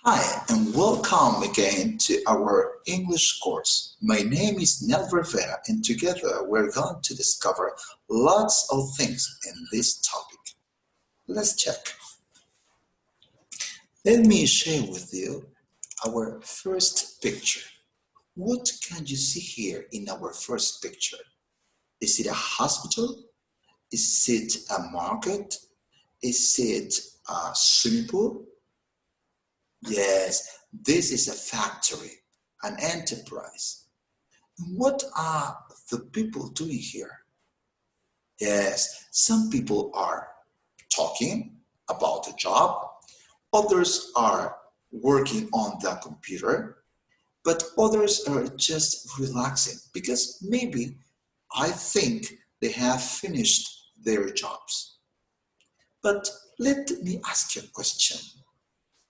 Hi, and welcome again to our English course. My name is Nel Rivera, and together we're going to discover lots of things in this topic. Let's check. Let me share with you our first picture. What can you see here in our first picture? Is it a hospital? Is it a market? Is it a swimming pool? Yes, this is a factory, an enterprise. What are the people doing here? Yes, some people are talking about a job, others are working on the computer, but others are just relaxing because maybe I think they have finished their jobs. But let me ask you a question.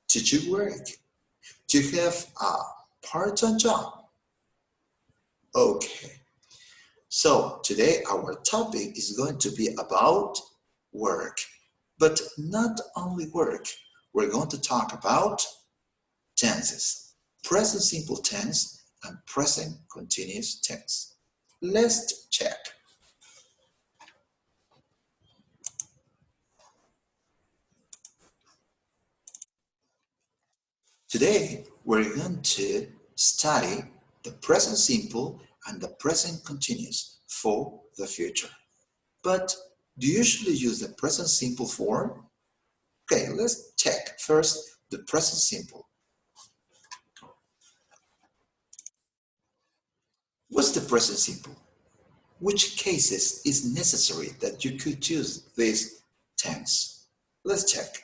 Did you work? Do you have a part-time job? Okay. So today our topic is going to be about work, but not only work. We're going to talk about tenses, present simple tense and present continuous tense. Let's check. Today we're going to study the present simple and the present continuous for the future. But do you usually use the present simple form? Okay, let's check first the present simple. What's the present simple? Which cases is necessary that you could use this tense? Let's check.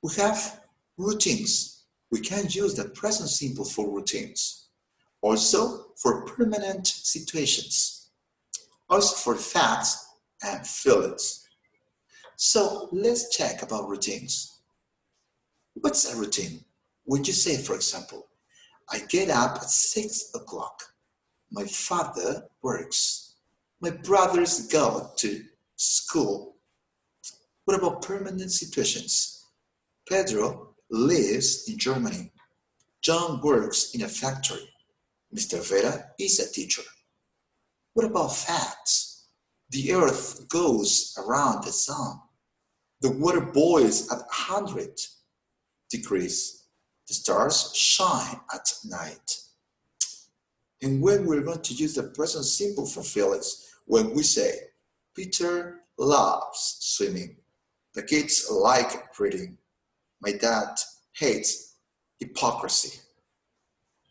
We have routines. We can use the present simple for routines. Also for permanent situations. Also for facts and feelings. So let's check about routines. What's a routine? When you say, for example, I get up at 6 o'clock. My father works. My brothers go to school. What about permanent situations? Pedro lives in Germany. John works in a factory. Mr. Vera is a teacher. What about facts? The earth goes around the sun. The water boils at 100 degrees. The stars shine at night. And when we're going to use the present simple for feelings, when we say, Peter loves swimming. The kids like reading. My dad hates hypocrisy.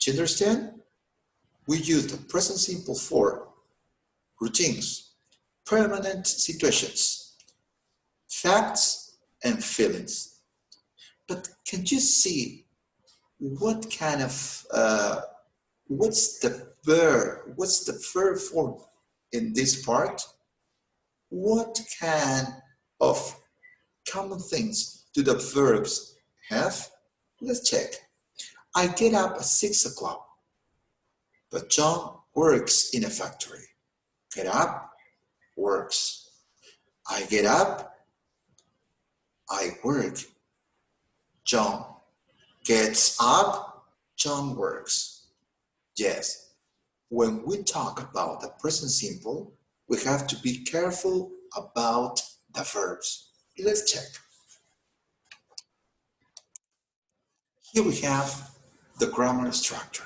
Do you understand? We use the present simple for routines, permanent situations, facts, and feelings. But can you see what kind of what's the verb form in this part? What kind of common things do the verbs have? Let's check. I get up at 6 o'clock, but John works in a factory. Get up, works. I get up, I work. John gets up, John works. Yes, when we talk about the present simple, we have to be careful about the verbs. Let's check. Here we have the grammar structure.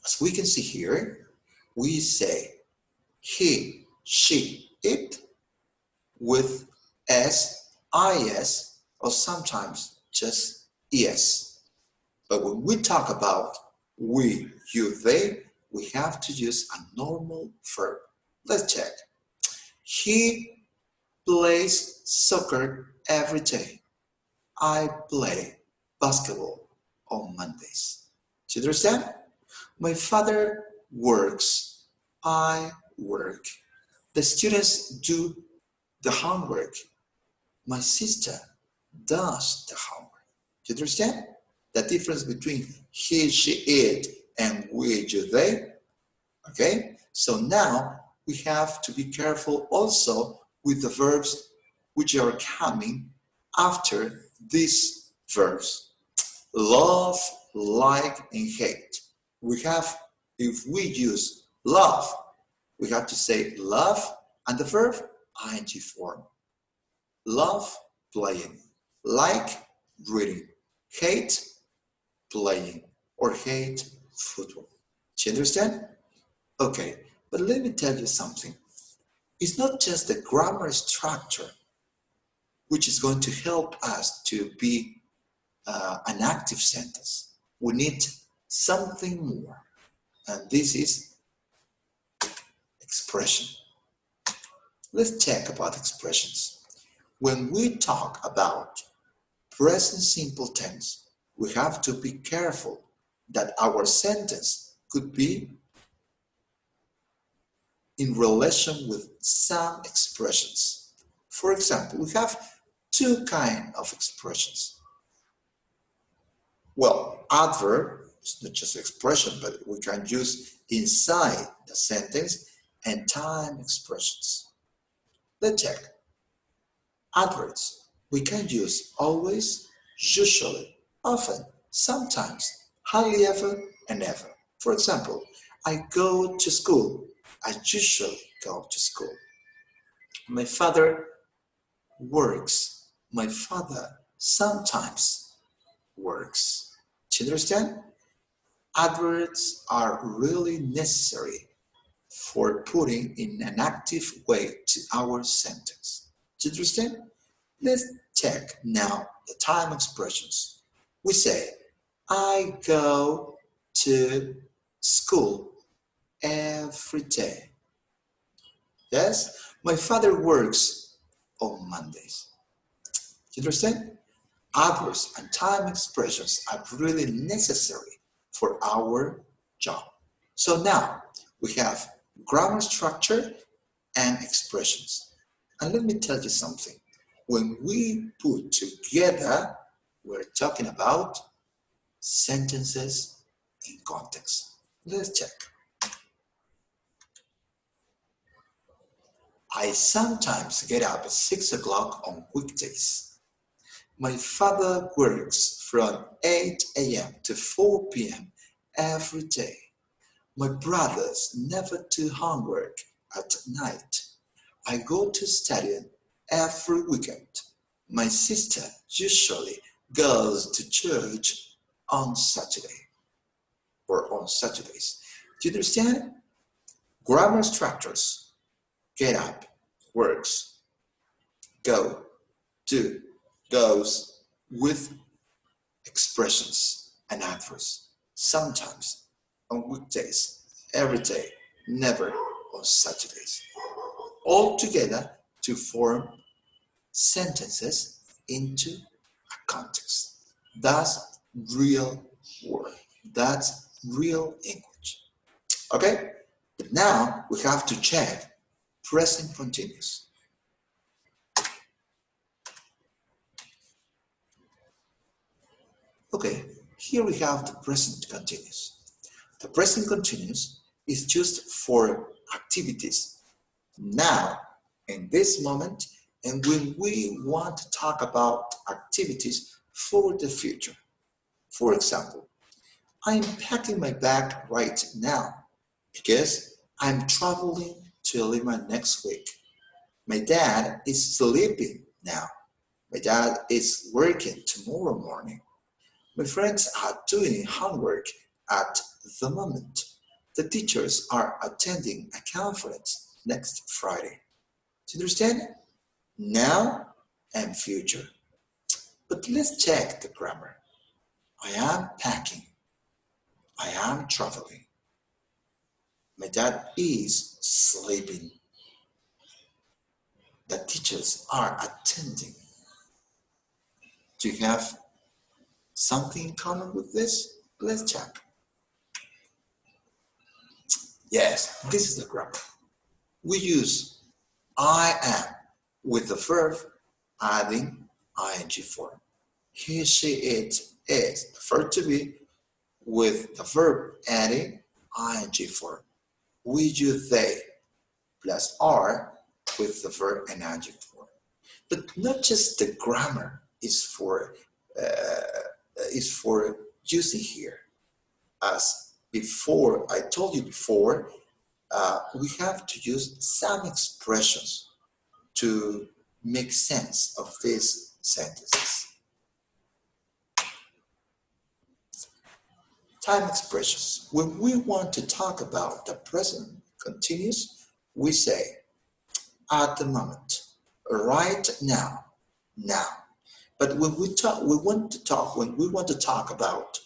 As we can see here, we say he, she, it with s, is, or sometimes just es. But when we talk about we, you, they, we have to use a normal verb. Let's check. He plays soccer every day. I play basketball on Mondays. Do you understand? My father works. I work. The students do the homework. My sister does the homework. Do you understand? The difference between he, she, it, and we, you, they. Okay? So now we have to be careful also with the verbs which are coming after these verbs. Love, like, and hate. If we use love, we have to say love and the verb ing form. Love, playing. Like, reading. Hate, playing. Or hate, football. Do you understand? Okay, but let me tell you something. It's not just the grammar structure which is going to help us to be an active sentence. We need something more, and this is expression. Let's talk about expressions. When we talk about present simple tense, we have to be careful that our sentence could be in relation with some expressions. For example, we have two kinds of expressions. Well, adverb is not just expression, but we can use inside the sentence and time expressions. Let's check. Adverbs. We can use always, usually, often, sometimes, hardly ever, and never. For example, I go to school. I usually go to school. My father works. My father sometimes works. Do you understand? Adverbs are really necessary for putting in an active way to our sentence. Do you understand? Let's check now the time expressions. We say, I go to school every day. Yes, my father works on Mondays. You understand? Adverbs and time expressions are really necessary for our job. So now we have grammar structure and expressions. And let me tell you something. When we put together, we're talking about sentences in context. Let's check. I sometimes get up at 6 o'clock on weekdays. My father works from 8 a.m. to 4 p.m. every day. My brothers never do homework at night. I go to study every weekend. My sister usually goes to church on Saturday or on Saturdays. Do you understand? Grammar structures. Get up, works, go, do, goes with expressions and adverbs. Sometimes on weekdays, every day, never on Saturdays. All together to form sentences into a context. That's real word. That's real English. Okay? But now we have to check present continuous. Okay, here we have the present continuous. The present continuous is just for activities now, in this moment, and when we want to talk about activities for the future. For example, I'm packing my bag right now because I'm traveling to Lima next week. My dad is sleeping now. My dad is working tomorrow morning. My friends are doing homework at the moment. The teachers are attending a conference next Friday. Do you understand? Now and future. But let's check the grammar. I am packing. I am traveling. My dad is sleeping. The teachers are attending. Do you have something in common with this? Let's check. Yes, this is the grammar. We use I am with the verb adding ing form. He, she, it, is the verb to be with the verb adding ing form. We use they plus are with the verb and ing form. But not just the grammar is for is for using here. As before, I told you before, we have to use some expressions to make sense of these sentences. Time expressions. When we want to talk about the present continuous, we say at the moment, right now, now. But when we want to talk about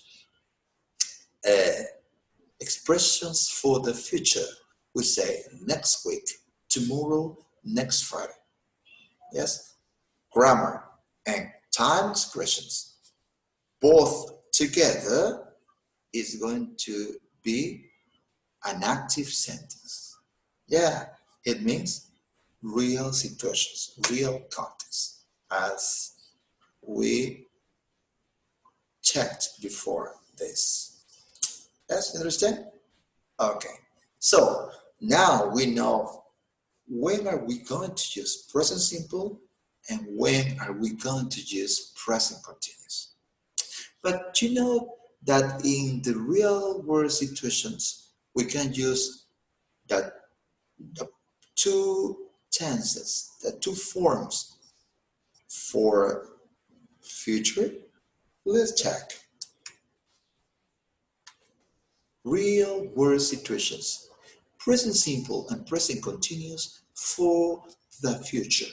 expressions for the future, we say next week, tomorrow, next Friday. Yes? Grammar and time expressions, both together, is going to be an active sentence. Yeah, it means real situations, real context, as we checked before this. Yes, you understand? Okay, so now we know when are we going to use present simple and when are we going to use present continuous. But you know that in the real world situations, we can use the two tenses, the two forms for future. Let's check. Real world situations, present simple and present continuous for the future.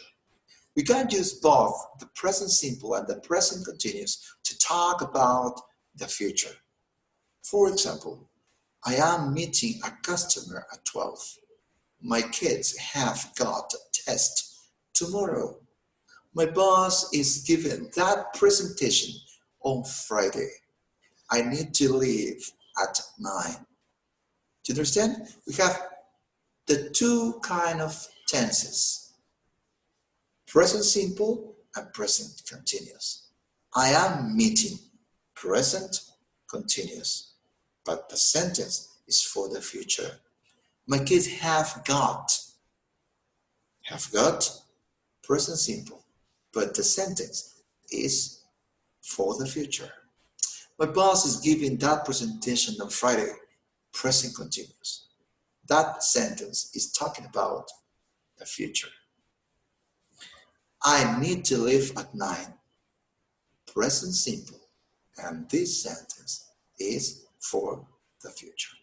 We can use both the present simple and the present continuous to talk about the future. For example, I am meeting a customer at 12. My kids have got a test tomorrow. My boss is giving that presentation on Friday. I need to leave at 9. Do you understand? We have the two kind of tenses, present simple and present continuous. I am meeting, present continuous, but the sentence is for the future. My kids have got, present simple, but the sentence is for the future. My boss is giving that presentation on Friday, present continuous. That sentence is talking about the future. I need to leave at 9, present simple, and this sentence is for the future.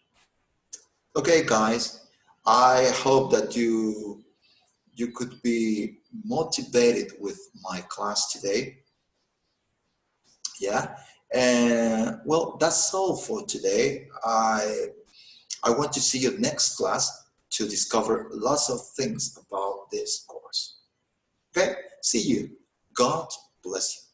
Okay, guys, I hope that you could be motivated with my class today. Yeah, and well, that's all for today. I want to see you next class to discover lots of things about this course. Okay, see you. God bless you.